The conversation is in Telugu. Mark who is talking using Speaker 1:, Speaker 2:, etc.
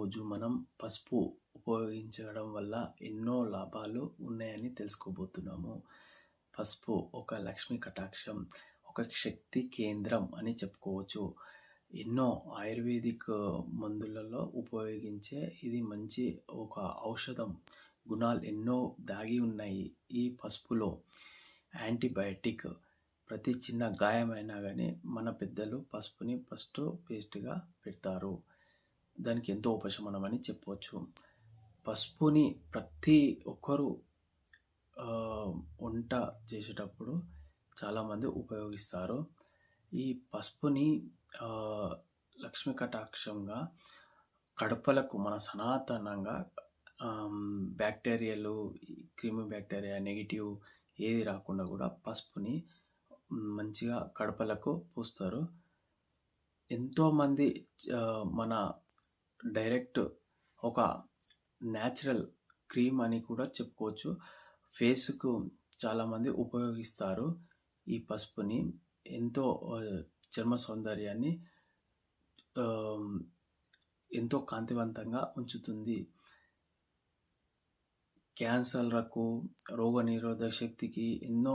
Speaker 1: రోజు మనం పసుపు ఉపయోగించడం వల్ల ఎన్నో లాభాలు ఉన్నాయని తెలుసుకోబోతున్నాము. పసుపు ఒక లక్ష్మీ కటాక్షం, ఒక శక్తి కేంద్రం అని చెప్పుకోవచ్చు. ఎన్నో ఆయుర్వేదిక్ మందులలో ఉపయోగించే ఇది మంచి ఒక ఔషధం. గుణాలు ఎన్నో దాగి ఉన్నాయి ఈ పసుపులో. యాంటీబయాటిక్. ప్రతి చిన్న గాయమైనా కానీ మన పెద్దలు పసుపుని ఫస్ట్ పేస్ట్‌గా పెడతారు. దానికి ఎంతో ఉపశమనం అని చెప్పవచ్చు. పసుపుని ప్రతి ఒక్కరు వంట చేసేటప్పుడు చాలామంది ఉపయోగిస్తారు. ఈ పసుపుని లక్ష్మీ కటాక్షంగా కడపలకు మన సనాతనంగా బ్యాక్టీరియాలు, క్రిమి బ్యాక్టీరియా నెగిటివ్ ఏది రాకుండా కూడా పసుపుని మంచిగా కడపలకు పూస్తారు. ఎంతోమంది మన డైరెక్ట్ ఒక న్యాచురల్ క్రీమ్ అని కూడా చెప్పుకోవచ్చు. ఫేస్‌కు చాలామంది ఉపయోగిస్తారు ఈ పసుపుని. ఎంతో చర్మ సౌందర్యాన్ని ఎంతో కాంతివంతంగా ఉంచుతుంది. క్యాన్సర్‌లకు, రోగనిరోధక శక్తికి ఎన్నో